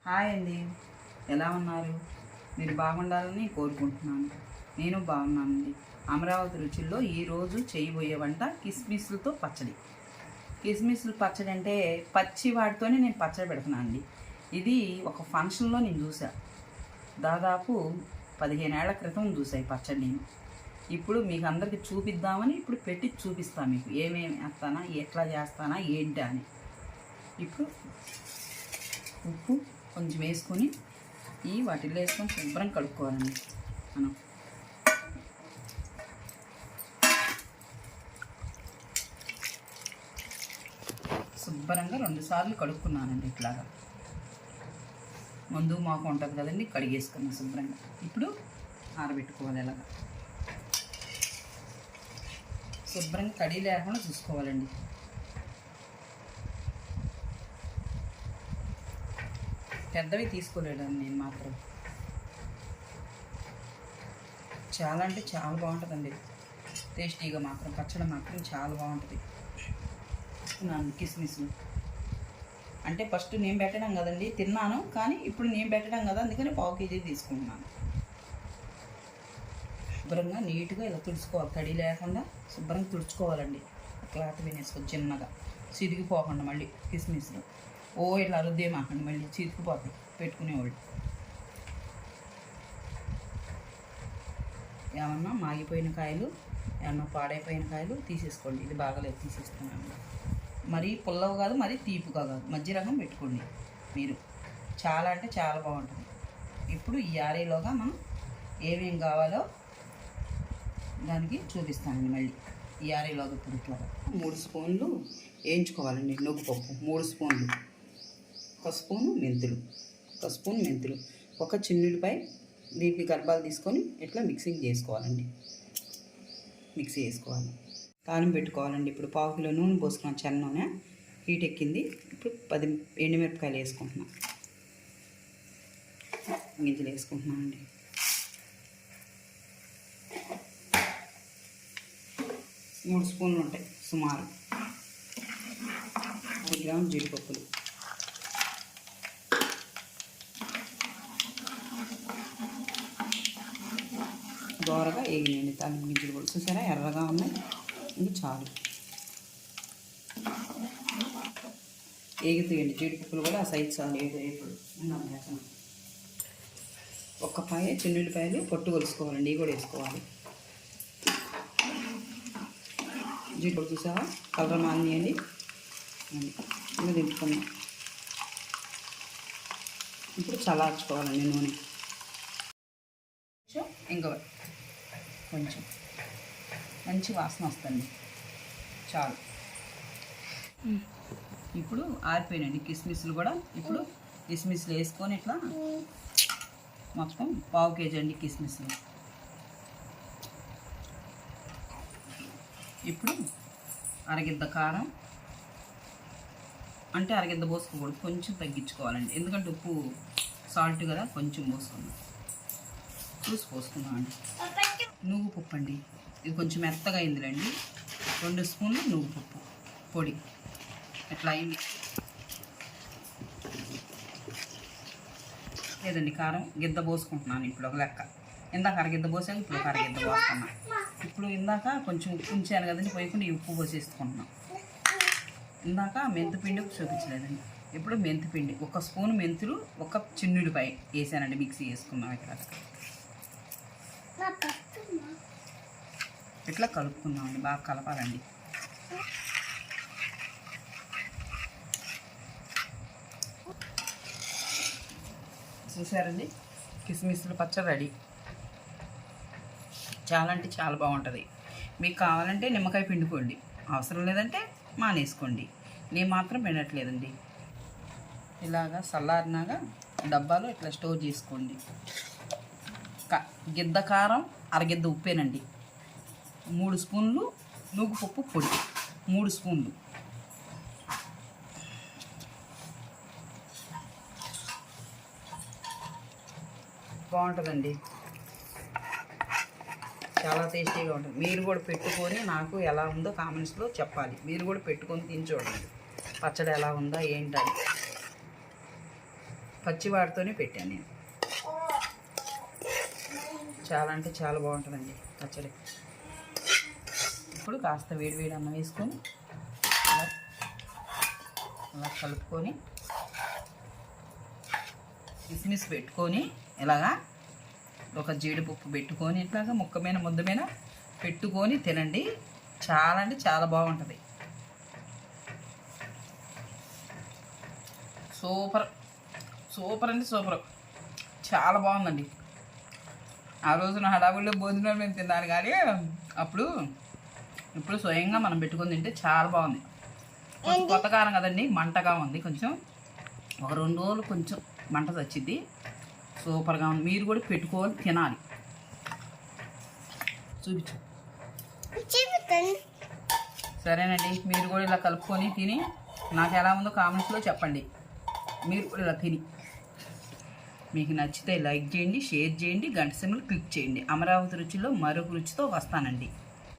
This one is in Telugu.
హాయ్ అండి, ఎలా ఉన్నారు? మీరు బాగుండాలని కోరుకుంటున్నాను. నేను బాగున్నానండి. అమరావతి రుచుల్లో ఈరోజు చేయబోయే వంట కిస్మిస్లతో పచ్చడి. కిస్మిస్లు పచ్చడి అంటే పచ్చి వాటితోనే నేను పచ్చడి పెడుతున్నాను అండి. ఇది ఒక ఫంక్షన్లో నేను చూసా. దాదాపు 15 ఏళ్ల క్రితం చూసా ఈ పచ్చడి నేను. ఇప్పుడు మీకు అందరికీ చూపిద్దామని ఇప్పుడు పెట్టి చూపిస్తాను మీకు ఏమేమి వేస్తానా, ఎట్లా చేస్తానా, ఏంటి అని. ఇప్పుడు ఉప్పు కొంచెం వేసుకొని వాటిల్లో వేసుకొని శుభ్రం కలుపుకోవాలండి. మనం శుభ్రంగా 2 సార్లు కడుక్కున్నానండి. ఇట్లాగా మందు మాకు ఉంటుంది కదండి, కడిగేసుకున్నాం శుభ్రంగా. ఇప్పుడు ఆరబెట్టుకోవాలి. ఎలాగా శుభ్రంగా కడిగి లేకుండా చూసుకోవాలండి. పెద్దవి తీసుకోలేదండి నేను మాత్రం. చాలా అంటే చాలా బాగుంటుందండి. టేస్టీగా మాత్రం పచ్చడి మాత్రం చాలా బాగుంటుంది. కిస్మిస్లు అంటే ఫస్ట్ నేను పెట్టడం కదండి, తిన్నాను. కానీ ఇప్పుడు నేను పెట్టడం కదా, అందుకని 1/2 కేజీ తీసుకుంటున్నాను. శుభ్రంగా నీట్గా ఇలా తుడుచుకోవాలి. తడి లేకుండా శుభ్రంగా తుడుచుకోవాలండి. క్లాత్ వినేసుకోవాలి చిన్నగా, చిరిగిపోకుండా. మళ్ళీ కిస్మిస్లు ఇట్లా రుద్దేమాకండి, మళ్ళీ చిరిగిపోతాయి పెట్టుకునేవాళ్ళు. ఏమన్నా మాగిపోయిన కాయలు, ఏమన్నా పాడైపోయిన కాయలు తీసేసుకోండి. ఇది బాగాలేదు, తీసేస్తున్నాను. మరీ పుల్లవు కాదు, మరీ తీపుగా కాదు, మధ్య రకం పెట్టుకోండి మీరు. చాలా అంటే చాలా బాగుంటుంది. ఇప్పుడు ఈ ఆరేలోగా మనం ఏమేమి కావాలో దానికి చూపిస్తానండి. మళ్ళీ ఈ ఆరేలోగా ఇప్పుడు ఇట్లా 3 స్పూన్లు వేయించుకోవాలండి. నువ్వుపప్పు 3 స్పూన్లు, 1 స్పూను మెంతులు, 1 స్పూన్ మెంతులు, 1 చిన్నులపై దీనికి గర్భాలు తీసుకొని ఇట్లా మిక్సింగ్ చేసుకోవాలండి. మిక్సీ వేసుకోవాలి. తాలింపు పెట్టుకోవాలండి. ఇప్పుడు 1/2 కిలో నూనె పోసుకున్నాను. చెన్న నూనె హీట్ ఎక్కింది. ఇప్పుడు 10 ఎండుమిరపకాయలు వేసుకుంటున్నాను. గింజలు వేసుకుంటున్నానండి. 3 స్పూన్లు ఉంటాయి సుమారు. 1 గ్రాము జీడిపప్పులు, దోరగా వేగినాయండి. తాలింపు గింజలు కూడా చూసారా, ఎర్రగా ఉన్నాయి. ఇంకా చాలు వేగుతాయండి. జీడిపప్పులు కూడా ఆ సైజు చాలు. ఇప్పుడు 1 పాయ చిన్నుల్లిపాయలు పొట్టు కొలుసుకోవాలండి. ఇవి కూడా వేసుకోవాలి. జీడిపప్పు చూసావా కలర్ మారినాయండి. ఇంకా దింపుకున్నాం. ఇప్పుడు చల్లార్చుకోవాలండి నూనె. ఇంకా కొంచెం మంచి వాసన వస్తుంది. చాలు. ఇప్పుడు ఆరిపోయినండి కిస్మిస్లు కూడా. ఇప్పుడు కిస్మిస్లు వేసుకొని ఇట్లా మొత్తం 1/2 కేజీ అండి కిస్మిస్లు. ఇప్పుడు అరగిద్ద కారం, అంటే అరగిద్ద పోసుకోకూడదు, కొంచెం తగ్గించుకోవాలండి. ఎందుకంటే ఉప్పు సాల్ట్ కదా, కొంచెం పోసుకున్నాం. చూసి పోసుకున్నామండి. నువ్వు పప్పు అండి, ఇది కొంచెం మెత్తగా అయిందిలేండి. 2 స్పూన్లు నువ్వు పప్పు పొడి ఎట్లా అయింది. లేదండి, కారం గిద్ద పోసుకుంటున్నాను ఇప్పుడు ఒక లెక్క. ఇందాక అరగిద్ద పోసాను, ఇప్పుడు ఒక అరగిద్ద పోసుకున్నాను. ఇప్పుడు ఇందాక కొంచెం ఉప్పు ఉంచాను కదండి, పోయకుండా ఈ ఉప్పు పోసేసుకుంటున్నాం. ఇందాక మెంతిపిండి చూపించలేదండి. ఇప్పుడు మెంతిపిండి 1 స్పూన్ మెంతులు, 1 చిన్నులపై వేసానండి. మిక్సీ వేసుకున్నాం. ఇట్లా కలుపుకున్నామండి. బాగా కలపాలండి. చూసారండి, కిస్మిస్లు పచ్చడి రెడీ. చాలా అంటే చాలా బాగుంటుంది. మీకు కావాలంటే నిమ్మకాయ పిండుకోండి, అవసరం లేదంటే మానేసుకోండి. నేను మాత్రం పిండట్లేదండి. ఇలాగా చల్లారినాగా డబ్బాలో ఇట్లా స్టోర్ చేసుకోండి. గిద్ద కారం, అరగిద్ద ఉప్పేనండి. 3 స్పూన్లు నువ్వుపప్పు పొడి, 3 స్పూన్లు. బాగుంటుందండి, చాలా టేస్టీగా ఉంటుంది. మీరు కూడా పెట్టుకొని నాకు ఎలా ఉందో కామెంట్స్లో చెప్పాలి. మీరు కూడా పెట్టుకొని తిని చూడండి పచ్చడి ఎలా ఉందా ఏంటని. పచ్చి వాటితోనే పెట్టాను నేను. చాలా అంటే చాలా బాగుంటుందండి పచ్చడి. ఇప్పుడు కాస్త వేడి అన్నం వేసుకొని అలా కలుపుకొని కిస్మిస్ పెట్టుకొని ఇలాగా ఒక జీడిపప్పు పెట్టుకొని ఇట్లాగా ముక్క మీద ముద్ద మీద పెట్టుకొని తినండి. చాలా అంటే చాలా బాగుంటుంది. సూపర్ సూపర్ అంటే సూపర్, చాలా బాగుందండి. ఆ రోజున హడావుల్లో భోజనాలు మేము తిన్నాను, కానీ ఇప్పుడు స్వయంగా మనం పెట్టుకొని తింటే చాలా బాగుంది. కొంచెం కొత్త కారం కదండి, మంటగా ఉంది కొంచెం. ఒక 2 రోజులు కొంచెం మంట వచ్చింది. సూపర్గా ఉంది. మీరు కూడా పెట్టుకోవాలి, తినాలి. చూపించు. సరేనండి, మీరు కూడా ఇలా కలుపుకొని తిని నాకు ఎలా ఉందో కామెంట్స్లో చెప్పండి. మీరు కూడా ఇలా తిని మీకు నచ్చితే లైక్ చేయండి, షేర్ చేయండి, గంట సింబల్ క్లిక్ చేయండి. అమరావతి రుచిలో మరొక రుచితో వస్తానండి.